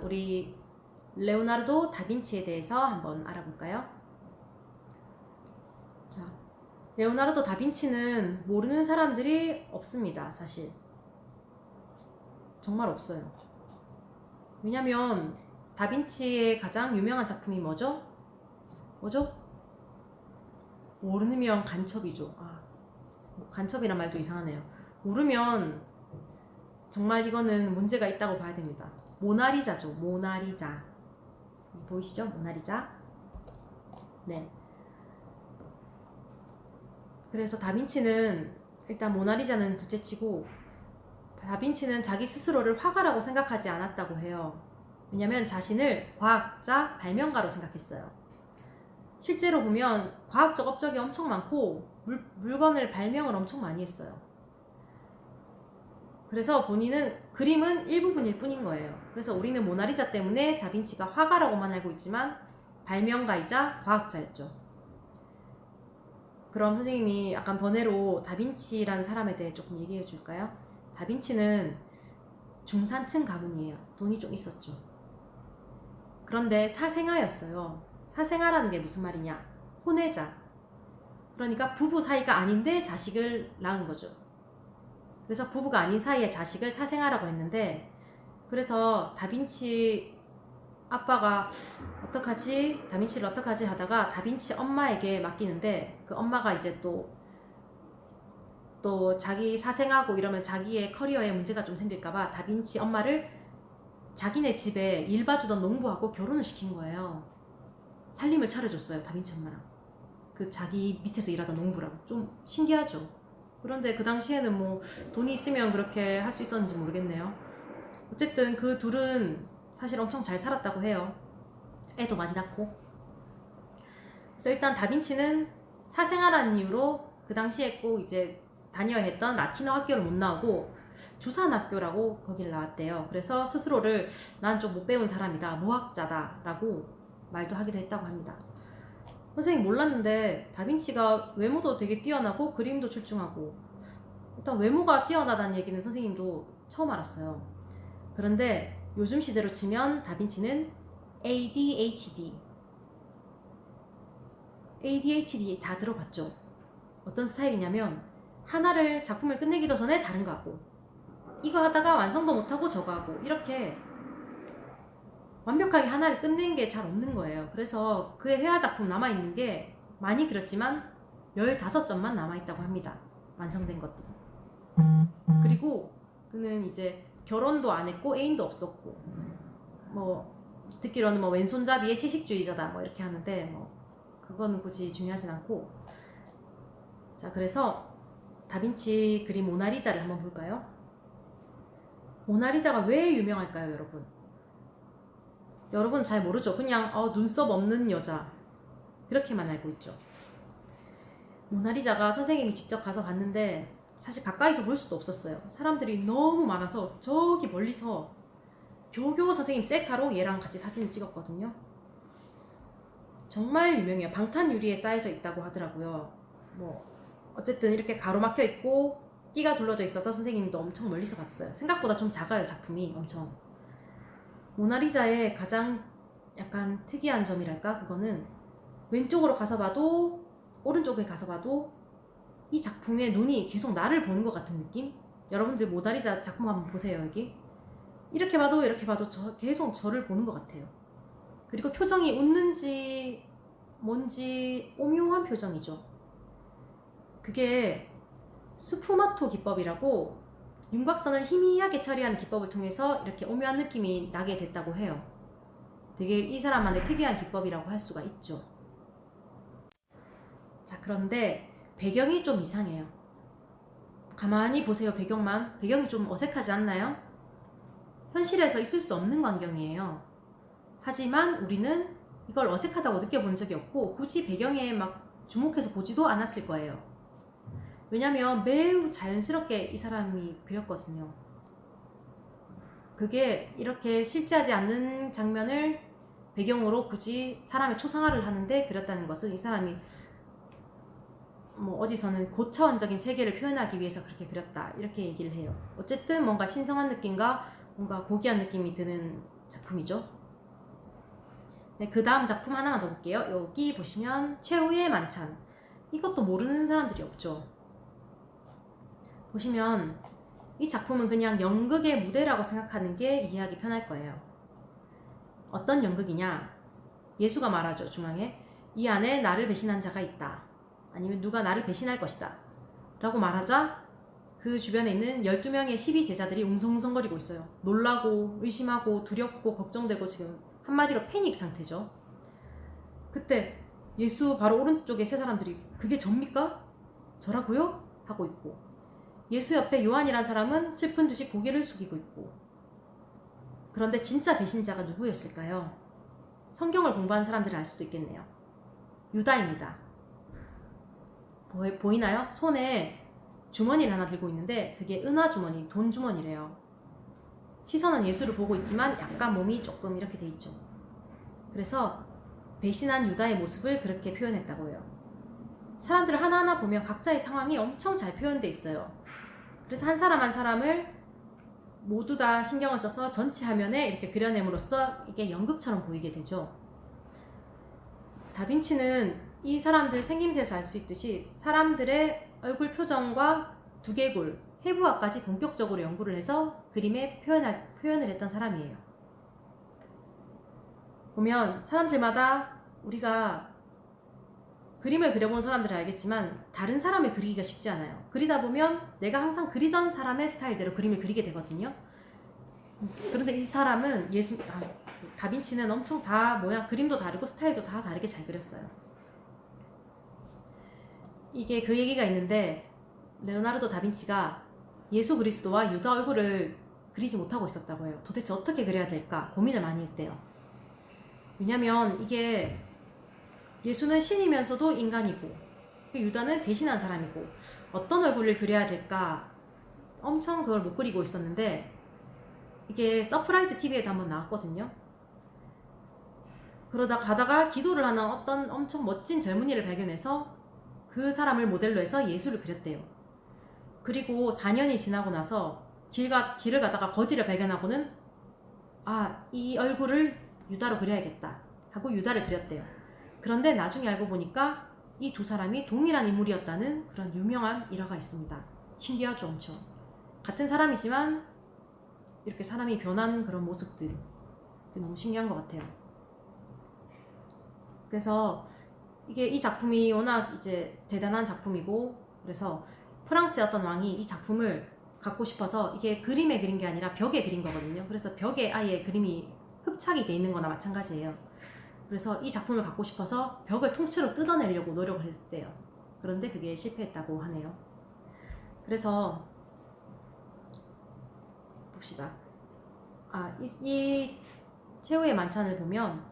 우리 레오나르도 다빈치에 대해서 한번 알아볼까요? 자, 레오나르도 다빈치는 모르는 사람들이 없습니다. 사실 정말 없어요. 왜냐면 다빈치의 가장 유명한 작품이 뭐죠? 모르면 간첩이죠. 간첩이란 말도 이상하네요. 모르면 정말 이거는 문제가 있다고 봐야 됩니다. 모나리자죠. 모나리자. 보이시죠? 모나리자. 네. 그래서 다빈치는 일단 모나리자는 둘째치고 다빈치는 자기 스스로를 화가라고 생각하지 않았다고 해요. 왜냐면 자신을 과학자, 발명가로 생각했어요. 실제로 보면 과학적 업적이 엄청 많고 물건을 발명을 엄청 많이 했어요. 그래서 본인은 그림은 일부분일 뿐인 거예요. 그래서 우리는 모나리자 때문에 다빈치가 화가라고만 알고 있지만 발명가이자 과학자였죠. 그럼 선생님이 약간 번외로 다빈치라는 사람에 대해 조금 얘기해 줄까요? 다빈치는 중산층 가문이에요. 돈이 좀 있었죠. 그런데 사생아였어요. 사생아라는 게 무슨 말이냐? 혼외자. 그러니까 부부 사이가 아닌데 자식을 낳은 거죠. 그래서 부부가 아닌 사이에 자식을 사생아라고 했는데, 그래서 다빈치 아빠가 어떡하지? 다빈치를 어떡하지? 하다가 다빈치 엄마에게 맡기는데, 그 엄마가 이제 또 자기 사생하고 이러면 자기의 커리어에 문제가 좀 생길까봐 다빈치 엄마를 자기네 집에 일 봐주던 농부하고 결혼을 시킨 거예요. 살림을 차려줬어요. 다빈치 엄마랑. 그 자기 밑에서 일하던 농부랑. 좀 신기하죠? 그런데 그 당시에는 뭐 돈이 있으면 그렇게 할 수 있었는지 모르겠네요. 어쨌든 그 둘은 사실 엄청 잘 살았다고 해요. 애도 많이 낳고. 그래서 일단 다빈치는 사생아라는 이유로 그 당시에 꼭 이제 다녀야 했던 라틴어 학교를 못 나오고 주산 학교라고 거길 나왔대요. 그래서 스스로를 난 좀 못 배운 사람이다, 무학자다 라고 말도 하기도 했다고 합니다. 선생님 몰랐는데 다빈치가 외모도 되게 뛰어나고 그림도 출중하고, 일단 외모가 뛰어나다는 얘기는 선생님도 처음 알았어요. 그런데 요즘 시대로 치면 다빈치는 ADHD 다 들어봤죠? 어떤 스타일이냐면 하나를 작품을 끝내기도 전에 다른 거 하고, 이거 하다가 완성도 못하고 저거 하고, 이렇게 완벽하게 하나를 끝낸 게 잘 없는 거예요. 그래서 그의 회화 작품 남아있는 게 많이 그렸지만 15점만 남아있다고 합니다. 완성된 것들이. 그리고 그는 이제 결혼도 안 했고 애인도 없었고, 뭐 듣기로는 뭐 왼손잡이의 채식주의자다 뭐 이렇게 하는데 뭐 그거는 굳이 중요하진 않고. 자, 그래서 다빈치 그림 모나리자를 한번 볼까요? 모나리자가 왜 유명할까요, 여러분? 여러분 잘 모르죠? 그냥 눈썹 없는 여자 그렇게만 알고 있죠. 모나리자가 선생님이 직접 가서 봤는데 사실 가까이서 볼 수도 없었어요. 사람들이 너무 많아서 저기 멀리서 겨우겨우 선생님 셀카로 얘랑 같이 사진을 찍었거든요. 정말 유명해요. 방탄 유리에 쌓여져 있다고 하더라고요. 뭐 어쨌든 이렇게 가로막혀 있고 끼가 둘러져 있어서 선생님도 엄청 멀리서 봤어요. 생각보다 좀 작아요, 작품이 엄청. 모나리자의 가장 약간 특이한 점이랄까? 그거는 왼쪽으로 가서 봐도 오른쪽에 가서 봐도 이 작품의 눈이 계속 나를 보는 것 같은 느낌? 여러분들 모나리자 작품 한번 보세요. 여기 이렇게 봐도 계속 저를 보는 것 같아요. 그리고 표정이 웃는지 뭔지 오묘한 표정이죠. 그게 스푸마토 기법이라고 윤곽선을 희미하게 처리하는 기법을 통해서 이렇게 오묘한 느낌이 나게 됐다고 해요. 되게 이 사람만의 특이한 기법이라고 할 수가 있죠. 자, 그런데 배경이 좀 이상해요. 가만히 보세요. 배경이 좀 어색하지 않나요? 현실에서 있을 수 없는 광경이에요. 하지만 우리는 이걸 어색하다고 느껴본 적이 없고 굳이 배경에 막 주목해서 보지도 않았을 거예요. 왜냐면 매우 자연스럽게 이 사람이 그렸거든요. 그게 이렇게 실제하지 않는 장면을 배경으로 굳이 사람의 초상화를 하는데 그렸다는 것은 이 사람이 뭐 어디서는 고차원적인 세계를 표현하기 위해서 그렇게 그렸다 이렇게 얘기를 해요. 어쨌든 뭔가 신성한 느낌과 뭔가 고귀한 느낌이 드는 작품이죠. 네, 그 다음 작품 하나만 더 볼게요. 여기 보시면 최후의 만찬. 이것도 모르는 사람들이 없죠. 보시면 이 작품은 그냥 연극의 무대라고 생각하는 게 이해하기 편할 거예요. 어떤 연극이냐? 예수가 말하죠, 중앙에. 이 안에 나를 배신한 자가 있다. 아니면 누가 나를 배신할 것이다. 라고 말하자 그 주변에 있는 12명의 12제자들이 웅성웅성거리고 있어요. 놀라고 의심하고 두렵고 걱정되고 지금 한마디로 패닉 상태죠. 그때 예수 바로 오른쪽에 세 사람들이 그게 접니까? 저라고요? 하고 있고, 예수 옆에 요한이란 사람은 슬픈 듯이 고개를 숙이고 있고. 그런데 진짜 배신자가 누구였을까요? 성경을 공부한 사람들은 알 수도 있겠네요. 유다입니다. 보이나요? 손에 주머니를 하나 들고 있는데 그게 은화 주머니, 돈 주머니래요. 시선은 예수를 보고 있지만 약간 몸이 조금 이렇게 돼 있죠. 그래서 배신한 유다의 모습을 그렇게 표현했다고 해요. 사람들을 하나하나 보면 각자의 상황이 엄청 잘 표현돼 있어요. 그래서 한 사람 한 사람을 모두 다 신경을 써서 전체 화면에 이렇게 그려냄으로써 이게 연극처럼 보이게 되죠. 다빈치는 이 사람들 생김새에서 알 수 있듯이 사람들의 얼굴 표정과 두개골, 해부학까지 본격적으로 연구를 해서 그림에 표현을 했던 사람이에요. 보면 사람들마다 우리가 그림을 그려본 사람들은 알겠지만 다른 사람을 그리기가 쉽지 않아요. 그리다 보면 내가 항상 그리던 사람의 스타일대로 그림을 그리게 되거든요. 그런데 이 사람은 다빈치는 엄청 다 모양, 그림도 다르고 스타일도 다 다르게 잘 그렸어요. 이게 그 얘기가 있는데 레오나르도 다빈치가 예수 그리스도와 유다 얼굴을 그리지 못하고 있었다고 해요. 도대체 어떻게 그려야 될까 고민을 많이 했대요. 왜냐면 이게 예수는 신이면서도 인간이고 유다는 배신한 사람이고 어떤 얼굴을 그려야 될까 엄청 그걸 못 그리고 있었는데 이게 서프라이즈 TV에도 한번 나왔거든요. 그러다 가다가 기도를 하는 어떤 엄청 멋진 젊은이를 발견해서 그 사람을 모델로 해서 예수를 그렸대요. 그리고 4년이 지나고 나서 길을 가다가 거지를 발견하고는 이 얼굴을 유다로 그려야겠다 하고 유다를 그렸대요. 그런데 나중에 알고 보니까 이 두 사람이 동일한 인물이었다는 그런 유명한 일화가 있습니다. 신기하죠, 엄청. 같은 사람이지만 이렇게 사람이 변한 그런 모습들, 너무 신기한 것 같아요. 그래서 이 작품이 워낙 이제 대단한 작품이고, 그래서 프랑스의 어떤 왕이 이 작품을 갖고 싶어서 이게 그림에 그린 게 아니라 벽에 그린 거거든요. 그래서 벽에 아예 그림이 흡착이 돼 있는 거나 마찬가지예요. 그래서 이 작품을 갖고 싶어서 벽을 통째로 뜯어내려고 노력을 했대요. 그런데 그게 실패했다고 하네요. 그래서 봅시다. 이 최후의 만찬을 보면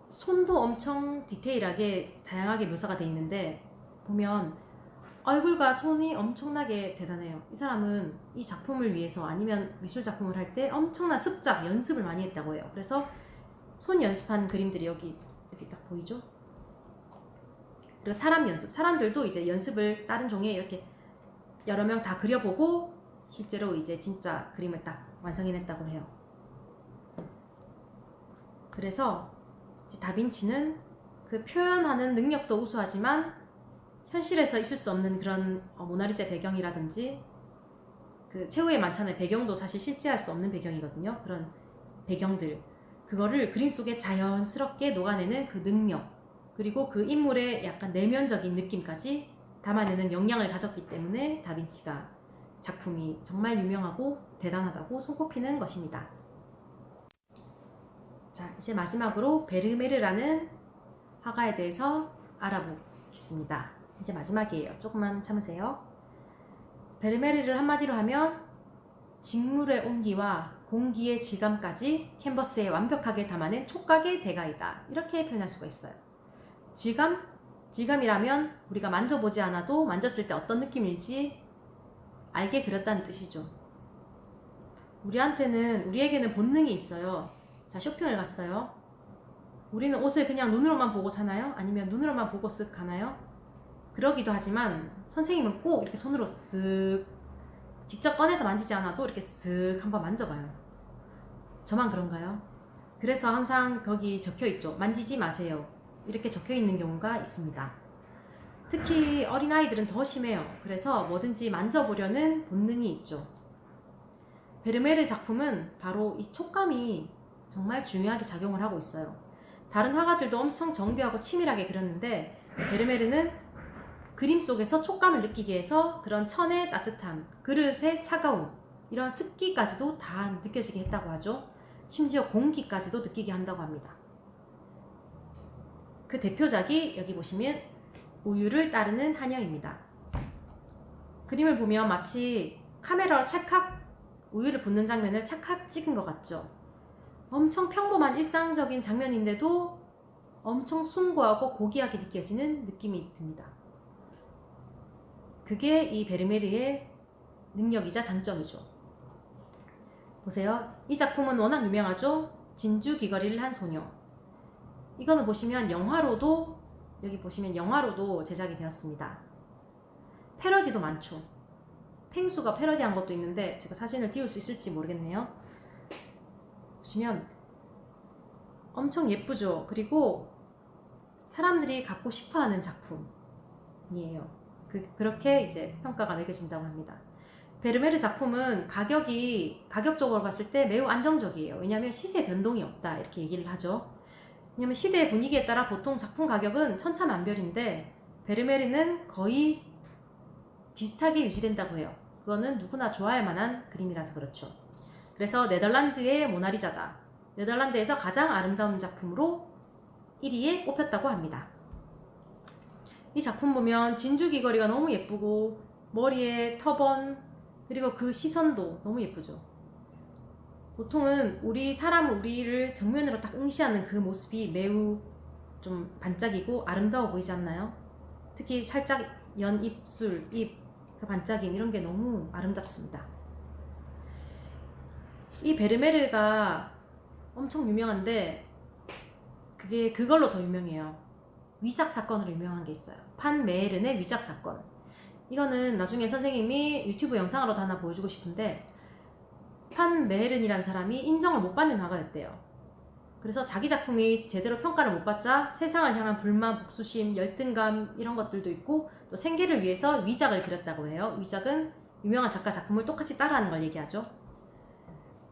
손도 엄청 디테일하게 다양하게 묘사가 돼 있는데 보면 얼굴과 손이 엄청나게 대단해요. 이 사람은 이 작품을 위해서 아니면 미술 작품을 할 때 엄청난 습작, 연습을 많이 했다고 해요. 그래서 손 연습한 그림들이 여기 이렇게 딱 보이죠? 그리고 사람 연습, 사람들도 이제 연습을 다른 종이에 이렇게 여러 명 다 그려보고 실제로 이제 진짜 그림을 딱 완성해냈다고 해요. 그래서 다빈치는 그 표현하는 능력도 우수하지만 현실에서 있을 수 없는 그런 모나리자 배경이라든지 그 최후의 만찬의 배경도 사실 실제할 수 없는 배경이거든요. 그런 배경들, 그거를 그림 속에 자연스럽게 녹아내는 그 능력, 그리고 그 인물의 약간 내면적인 느낌까지 담아내는 역량을 가졌기 때문에 다빈치가 작품이 정말 유명하고 대단하다고 손꼽히는 것입니다. 자, 이제 마지막으로 베르메르라는 화가에 대해서 알아보겠습니다. 이제 마지막이에요. 조금만 참으세요. 베르메르를 한마디로 하면 직물의 온기와 공기의 질감까지 캔버스에 완벽하게 담아낸 촉각의 대가이다. 이렇게 표현할 수가 있어요. 질감이라면 우리가 만져보지 않아도 만졌을 때 어떤 느낌일지 알게 그렸다는 뜻이죠. 우리에게는 본능이 있어요. 자, 쇼핑을 갔어요. 우리는 옷을 그냥 눈으로만 보고 사나요? 아니면 눈으로만 보고 쓱 가나요? 그러기도 하지만 선생님은 꼭 이렇게 손으로 쓱 직접 꺼내서 만지지 않아도 이렇게 쓱 한번 만져봐요. 저만 그런가요? 그래서 항상 거기 적혀 있죠. 만지지 마세요. 이렇게 적혀 있는 경우가 있습니다. 특히 어린아이들은 더 심해요. 그래서 뭐든지 만져보려는 본능이 있죠. 베르메르 작품은 바로 이 촉감이 정말 중요하게 작용을 하고 있어요. 다른 화가들도 엄청 정교하고 치밀하게 그렸는데 베르메르는 그림 속에서 촉감을 느끼게 해서 그런 천의 따뜻함, 그릇의 차가움, 이런 습기까지도 다 느껴지게 했다고 하죠. 심지어 공기까지도 느끼게 한다고 합니다. 그 대표작이 여기 보시면 우유를 따르는 하녀입니다. 그림을 보면 마치 카메라로 찰칵 우유를 붓는 장면을 찰칵 찍은 것 같죠. 엄청 평범한 일상적인 장면인데도 엄청 숭고하고 고귀하게 느껴지는 느낌이 듭니다. 그게 이 베르메르의 능력이자 장점이죠. 보세요. 이 작품은 워낙 유명하죠. 진주 귀걸이를 한 소녀. 이거는 보시면 영화로도, 여기 보시면 영화로도 제작이 되었습니다. 패러디도 많죠. 펭수가 패러디한 것도 있는데 제가 사진을 띄울 수 있을지 모르겠네요. 보시면 엄청 예쁘죠. 그리고 사람들이 갖고 싶어하는 작품이에요. 그렇게 이제 평가가 매겨진다고 합니다. 베르메르 작품은 가격적으로 봤을 때 매우 안정적이에요. 왜냐하면 시세 변동이 없다 이렇게 얘기를 하죠. 왜냐하면 시대의 분위기에 따라 보통 작품 가격은 천차만별인데 베르메르는 거의 비슷하게 유지된다고 해요. 그거는 누구나 좋아할 만한 그림이라서 그렇죠. 그래서 네덜란드의 모나리자다. 네덜란드에서 가장 아름다운 작품으로 1위에 꼽혔다고 합니다. 이 작품 보면 진주 귀걸이가 너무 예쁘고 머리에 터번 그리고 그 시선도 너무 예쁘죠. 보통은 우리를 정면으로 딱 응시하는 그 모습이 매우 좀 반짝이고 아름다워 보이지 않나요? 특히 살짝 연 입술, 그 반짝임 이런 게 너무 아름답습니다. 이 베르메르가 엄청 유명한데 그걸로 더 유명해요. 위작 사건으로 유명한 게 있어요. 판 메에른의 위작 사건. 이거는 나중에 선생님이 유튜브 영상으로도 하나 보여주고 싶은데 판 메에른이라는 사람이 인정을 못 받는 화가였대요. 그래서 자기 작품이 제대로 평가를 못 받자 세상을 향한 불만, 복수심, 열등감 이런 것들도 있고 또 생계를 위해서 위작을 그렸다고 해요. 위작은 유명한 작가 작품을 똑같이 따라하는 걸 얘기하죠.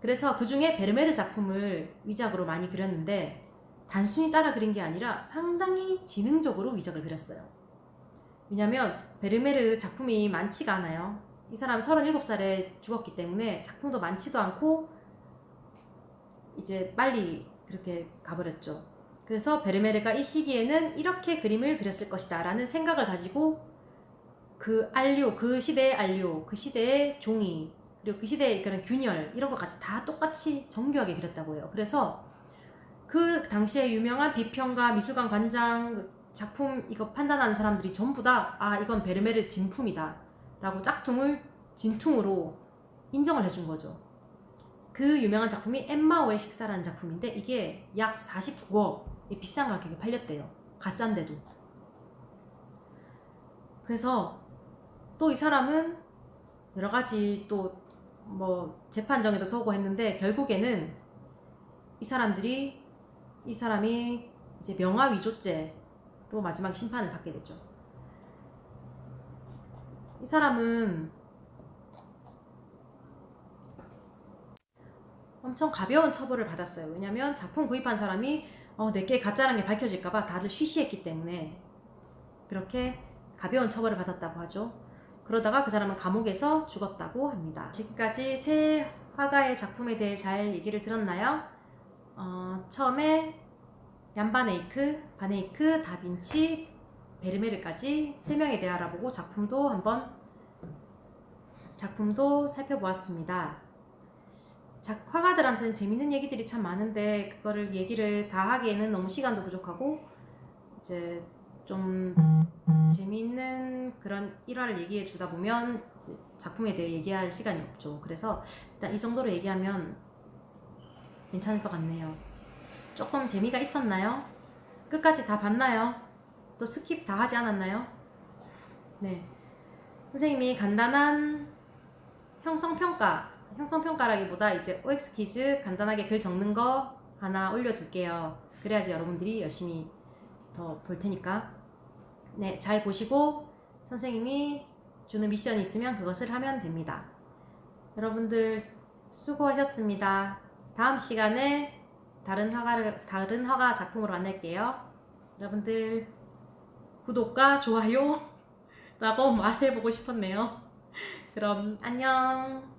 그래서 그 중에 베르메르 작품을 위작으로 많이 그렸는데 단순히 따라 그린 게 아니라 상당히 지능적으로 위작을 그렸어요. 왜냐면 베르메르 작품이 많지가 않아요. 이 사람 37살에 죽었기 때문에 작품도 많지도 않고 이제 빨리 그렇게 가버렸죠. 그래서 베르메르가 이 시기에는 이렇게 그림을 그렸을 것이다 라는 생각을 가지고 그 안료, 그 시대의 안료, 그 시대의 종이 그리고 그 시대의 그런 균열 이런 것까지 다 똑같이 정교하게 그렸다고 해요. 그래서 그 당시에 유명한 비평가, 미술관 관장, 작품 이거 판단하는 사람들이 전부 다 이건 베르메르 진품이다 라고 짝퉁을 진퉁으로 인정을 해준 거죠. 그 유명한 작품이 엠마오의 식사라는 작품인데 이게 약 49억의 비싼 가격에 팔렸대요. 가짜인데도. 그래서 또 이 사람은 여러 가지 또 뭐 재판정에도 서고 했는데 결국에는 이 사람이 이제 명화위조죄로 마지막 심판을 받게 됐죠. 이 사람은 엄청 가벼운 처벌을 받았어요. 왜냐면 작품 구입한 사람이 내게 가짜라는 게 밝혀질까봐 다들 쉬쉬했기 때문에 그렇게 가벼운 처벌을 받았다고 하죠. 그러다가 그 사람은 감옥에서 죽었다고 합니다. 지금까지 세 화가의 작품에 대해 잘 얘기를 들었나요? 처음에 얀 바네이크, 다빈치, 베르메르까지 3명에 대해 알아보고 작품도 살펴보았습니다. 화가들한테는 재밌는 얘기들이 참 많은데 그거를 얘기를 다 하기에는 너무 시간도 부족하고 이제 좀 재미있는 그런 일화를 얘기해 주다 보면 작품에 대해 얘기할 시간이 없죠. 그래서 일단 이 정도로 얘기하면 괜찮을 것 같네요. 조금 재미가 있었나요? 끝까지 다 봤나요? 또 스킵 다 하지 않았나요? 네. 선생님이 간단한 형성평가 형성평가라기보다 이제 OX 퀴즈 간단하게 글 적는 거 하나 올려둘게요. 그래야지 여러분들이 열심히 더 볼 테니까. 네, 잘 보시고 선생님이 주는 미션이 있으면 그것을 하면 됩니다. 여러분들 수고하셨습니다. 다음 시간에 다른 화가 작품으로 만날게요. 여러분들 구독과 좋아요 라고 말해보고 싶었네요. 그럼 안녕.